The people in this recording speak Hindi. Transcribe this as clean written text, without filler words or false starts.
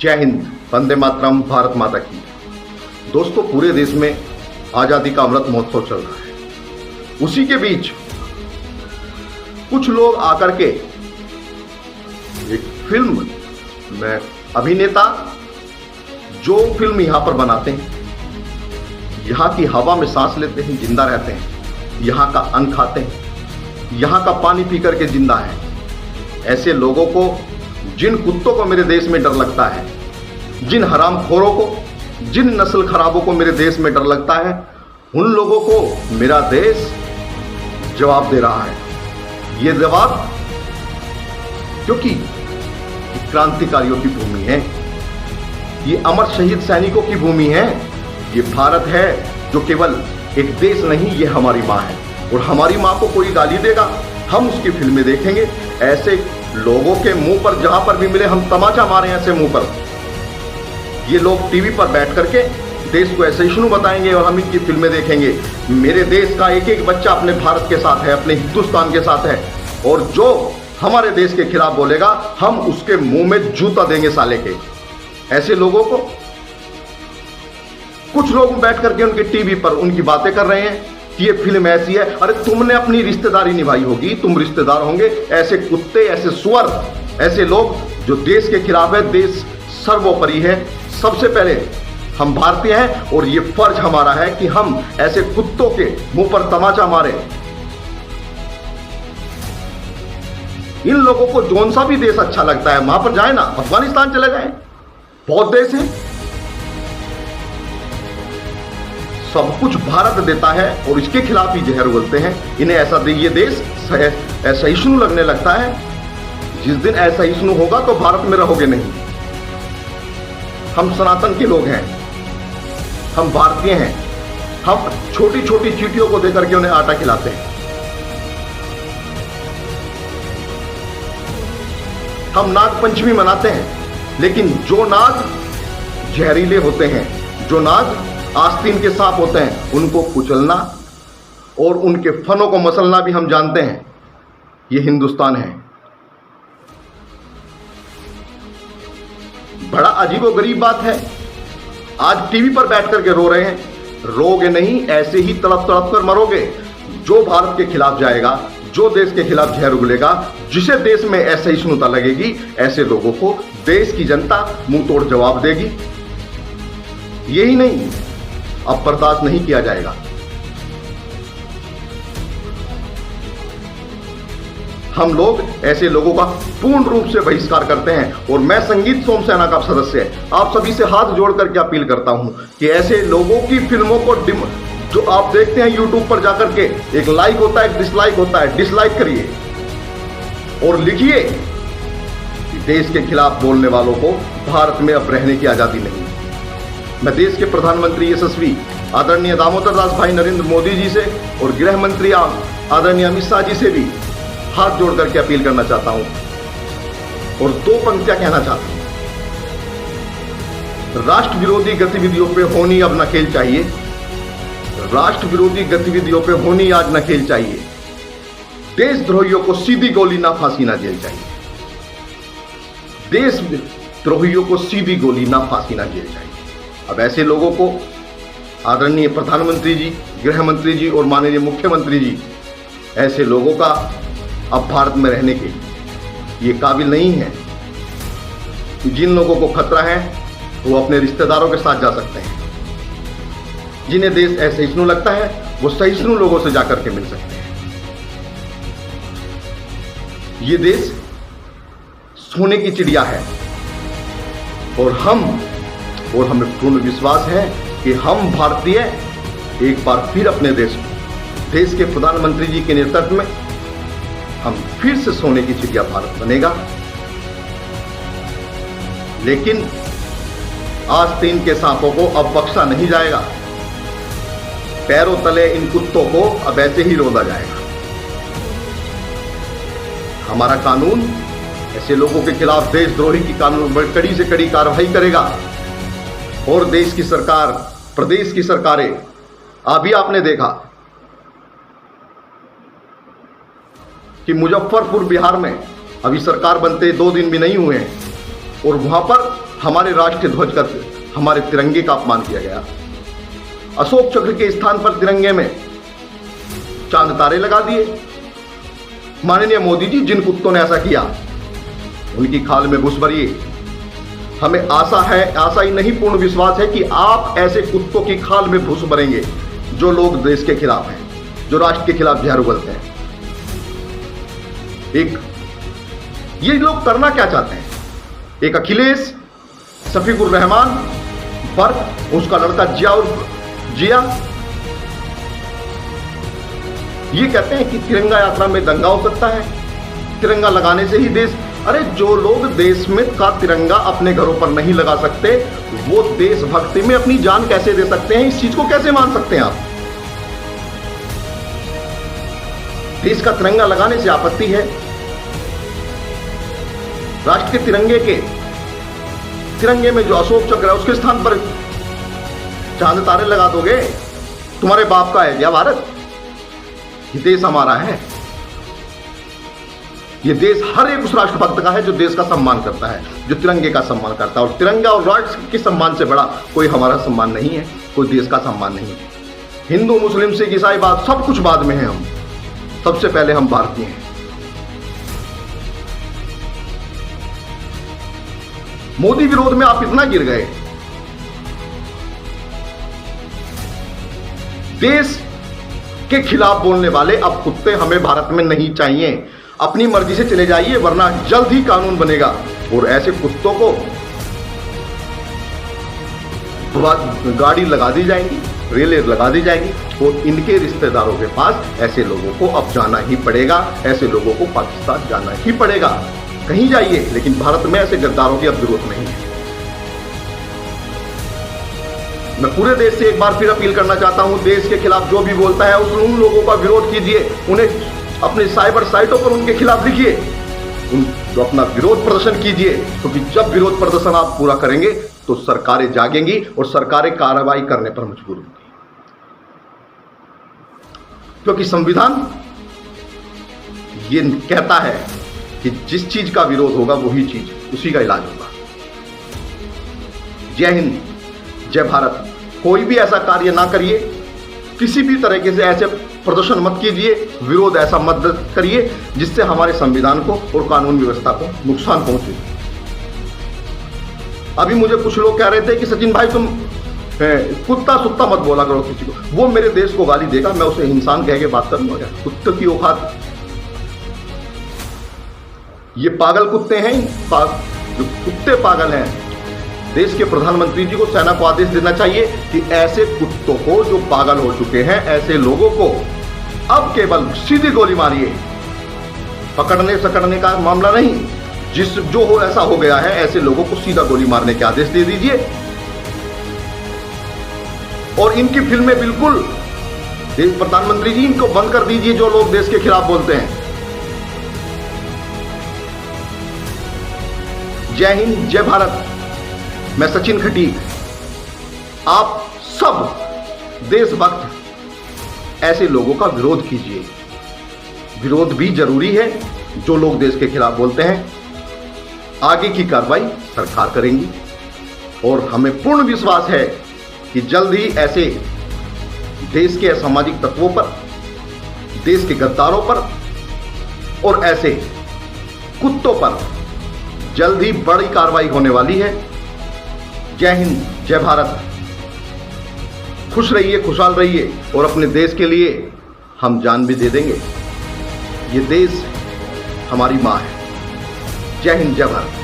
जय हिंद, वंदे मातरम, भारत माता की। दोस्तों, पूरे देश में आज़ादी का अमृत महोत्सव चल रहा है। उसी के बीच कुछ लोग आकर के एक फिल्म में अभिनेता जो फिल्म यहाँ पर बनाते हैं, यहाँ की हवा में सांस लेते हैं, जिंदा रहते हैं, यहाँ का अन्न खाते हैं, यहाँ का पानी पी करके जिंदा है, ऐसे लोगों को, जिन कुत्तों को मेरे देश में डर लगता है, जिन हरामखोरों को, जिन नस्ल खराबों को मेरे देश में डर लगता है, उन लोगों को मेरा देश जवाब दे रहा है। ये जवाब क्योंकि क्रांतिकारियों की भूमि है, ये अमर शहीद सैनिकों की भूमि है। ये भारत है जो केवल एक देश नहीं, ये हमारी माँ है। और हमारी माँ को कोई गाली देगा, हम उसकी फिल्में देखेंगे। ऐसे लोगों के मुंह पर जहां पर भी मिले हम तमाचा मारें, ऐसे मुंह पर। ये लोग टीवी पर बैठ करके देश को ऐसे ही बताएंगे और हम इनकी फिल्में देखेंगे। मेरे देश का एक एक बच्चा अपने भारत के साथ है, अपने हिंदुस्तान के साथ है। और जो हमारे देश के खिलाफ बोलेगा, हम उसके मुंह में जूता देंगे साले के। ऐसे लोगों को कुछ लोग बैठ करके उनके टीवी पर उनकी बातें कर रहे हैं कि ये फिल्म ऐसी है। अरे तुमने अपनी रिश्तेदारी निभाई होगी, तुम रिश्तेदार होंगे। ऐसे कुत्ते, ऐसे सुअर, ऐसे लोग जो देश के खिलाफ है। देश सर्वोपरि है। सबसे पहले हम भारतीय हैं और ये फर्ज हमारा है कि हम ऐसे कुत्तों के मुंह पर तमाचा मारें। इन लोगों को जोन सा भी देश अच्छा लगता है वहां पर जाए ना, अफगानिस्तान चले जाएं, बहुत देश है। सब कुछ भारत देता है और इसके खिलाफ ही जहर उगलते हैं। इन्हें ऐसा ये देश असहिष्णु लगने लगता है। जिस दिन असहिष्णु होगा तो भारत में रहोगे नहीं। हम सनातन के लोग हैं, हम भारतीय हैं। हम छोटी छोटी चींटियों को देकर के उन्हें आटा खिलाते हैं। हम नाग पंचमी मनाते हैं, लेकिन जो नाग जहरीले होते हैं, जो नाग आस्तीन के सांप होते हैं, उनको कुचलना और उनके फनों को मसलना भी हम जानते हैं। ये हिंदुस्तान है। बड़ा अजीबोगरीब बात है। आज टीवी पर बैठ करके रो रहे हैं। रोगे नहीं, ऐसे ही तड़प तड़प कर मरोगे। जो भारत के खिलाफ जाएगा, जो देश के खिलाफ जहर उगलेगा, जिसे देश में असहिष्णुता लगेगी, ऐसे लोगों को देश की जनता मुंह तोड़ जवाब देगी। यही नहीं, अब बर्दाश्त नहीं किया जाएगा। हम लोग ऐसे लोगों का पूर्ण रूप से बहिष्कार करते हैं। और मैं संगीत सोम सेना का सदस्य आप सभी से हाथ जोड़ करके अपील करता हूं कि ऐसे लोगों की फिल्मों को जो आप देखते हैं यूट्यूब पर जाकर के, एक लाइक होता है, एक डिसलाइक होता है, डिसलाइक करिए और लिखिए कि देश के खिलाफ बोलने वालों को भारत में अब रहने की आजादी नहीं। मैं देश के प्रधानमंत्री यशस्वी आदरणीय दामोदर दास भाई नरेंद्र मोदी जी से और गृह मंत्री आदरणीय अमित शाह जी से भी हाथ जोड़ करके अपील करना चाहता हूं और दो पंक्तियां कहना चाहता हूं। राष्ट्र विरोधी गतिविधियों पे होनी अब नकेल चाहिए। राष्ट्र विरोधी गतिविधियों पे होनी आज नकेल चाहिए। देशद्रोहियों को सीधी गोली ना फांसी ना जेल चाहिए। देशद्रोहियों को सीधी गोली ना फांसी ना जेल चाहिए। अब ऐसे लोगों को आदरणीय प्रधानमंत्री जी, गृह मंत्री जी और माननीय मुख्यमंत्री जी, ऐसे लोगों का अब भारत में रहने के ये काबिल नहीं है। जिन लोगों को खतरा है वो अपने रिश्तेदारों के साथ जा सकते हैं। जिन्हें देश असहिष्णु लगता है वो सहिष्णु लोगों से जाकर के मिल सकते हैं। ये देश सोने की चिड़िया है और हमें पूर्ण विश्वास है कि हम भारतीय एक बार फिर अपने देश के प्रधानमंत्री जी के नेतृत्व में हम फिर से सोने की चिड़िया भारत बनेगा। लेकिन आस्तीन के सांपों को अब बख्शा नहीं जाएगा। पैरों तले इन कुत्तों को अब ऐसे ही रोंदा जाएगा। हमारा कानून ऐसे लोगों के खिलाफ देशद्रोही की कानून कड़ी से कड़ी कार्रवाई करेगा। और देश की सरकार, प्रदेश की सरकारें, अभी आपने देखा कि मुजफ्फरपुर बिहार में अभी सरकार बनते 2 दिन भी नहीं हुए हैं और वहां पर हमारे राष्ट्रीय ध्वज का, हमारे तिरंगे का अपमान किया गया। अशोक चक्र के स्थान पर तिरंगे में चांद तारे लगा दिए। माननीय मोदी जी, जिन कुत्तों ने ऐसा किया उनकी खाल में घुस भरिए। हमें आशा ही नहीं पूर्ण विश्वास है कि आप ऐसे कुत्तों की खाल में घुस भरेंगे जो लोग देश के खिलाफ हैं, जो राष्ट्र के खिलाफ जहर उगलते हैं। ये लोग करना क्या चाहते हैं? एक अखिलेश, शफीकुर रहमान, बर्क, उसका लड़का जिया, ये कहते हैं कि तिरंगा यात्रा में दंगा हो सकता है, तिरंगा लगाने से ही देश। अरे जो लोग देश में का तिरंगा अपने घरों पर नहीं लगा सकते, वो देशभक्ति में अपनी जान कैसे दे सकते हैं? इस चीज को कैसे मान सकते हैं आप? देश का तिरंगा लगाने से आपत्ति है। राष्ट्र के तिरंगे में जो अशोक चक्र है उसके स्थान पर चांद तारे लगा दोगे? तुम्हारे बाप का है क्या भारत? ये देश हमारा है। ये देश हर एक उस राष्ट्रभक्त का है जो देश का सम्मान करता है, जो तिरंगे का सम्मान करता है। और तिरंगा और राष्ट्र के सम्मान से बड़ा कोई हमारा सम्मान नहीं है, कोई देश का सम्मान नहीं है। हिंदू, मुस्लिम, सिख, ईसाई बात सब कुछ बाद में है। हम सबसे पहले हम भारतीय हैं। मोदी विरोध में आप इतना गिर गए। देश के खिलाफ बोलने वाले अब कुत्ते हमें भारत में नहीं चाहिए। अपनी मर्जी से चले जाइए, वरना जल्द ही कानून बनेगा और ऐसे कुत्तों को गाड़ी लगा दी जाएगी, रेलें लगा दी जाएगी और इनके रिश्तेदारों के पास ऐसे लोगों को अब जाना ही पड़ेगा। ऐसे लोगों को पाकिस्तान जाना ही पड़ेगा। कहीं जाइए, लेकिन भारत में ऐसे गद्दारों की अब जरूरत नहीं है। मैं पूरे देश से एक बार फिर अपील करना चाहता हूं, देश के खिलाफ जो भी बोलता है उन लोगों का विरोध कीजिए। उन्हें अपने साइबर साइटों पर उनके खिलाफ लिखिए, जो अपना विरोध प्रदर्शन कीजिए, क्योंकि जब विरोध प्रदर्शन आप पूरा करेंगे तो सरकारें जागेंगी और सरकारें कार्रवाई करने पर मजबूर होंगी। क्योंकि संविधान ये कहता है कि जिस चीज का विरोध होगा वही चीज, उसी का इलाज होगा। जय हिंद, जय भारत। कोई भी ऐसा कार्य ना करिए, किसी भी तरीके से ऐसे प्रदर्शन मत कीजिए, विरोध ऐसा मत करिए जिससे हमारे संविधान को और कानून व्यवस्था को नुकसान पहुंचे। अभी मुझे कुछ लोग कह रहे थे कि सचिन भाई तुम कुत्ता सुत्ता मत बोला करो किसी को, वो मेरे देश को गाली देगा, मैं उसे इंसान कह के बात करूंगा क्या? कुत्ते की औकात। ये पागल कुत्ते हैं, जो कुत्ते पागल हैं। देश के प्रधानमंत्री जी को, सेना को आदेश देना चाहिए कि ऐसे कुत्तों को जो पागल हो चुके हैं, ऐसे लोगों को अब केवल सीधी गोली मारिए। पकड़ने सकड़ने का मामला नहीं, जो हो ऐसा हो गया है, ऐसे लोगों को सीधा गोली मारने के आदेश दे दीजिए। और इनकी फिल्में बिल्कुल, देश प्रधानमंत्री जी इनको बंद कर दीजिए जो लोग देश के खिलाफ बोलते हैं। जय हिंद, जय भारत। मैं सचिन खटीक। आप सब देशभक्त ऐसे लोगों का विरोध कीजिए। विरोध भी जरूरी है। जो लोग देश के खिलाफ बोलते हैं, आगे की कार्रवाई सरकार करेंगी और हमें पूर्ण विश्वास है कि जल्द ही ऐसे देश के असामाजिक तत्वों पर, देश के गद्दारों पर और ऐसे कुत्तों पर जल्द ही बड़ी कार्रवाई होने वाली है। जय हिंद, जय भारत। खुश रहिए, खुशहाल रहिए और अपने देश के लिए हम जान भी दे देंगे। ये देश हमारी मां है। जय हिंद, जय भारत।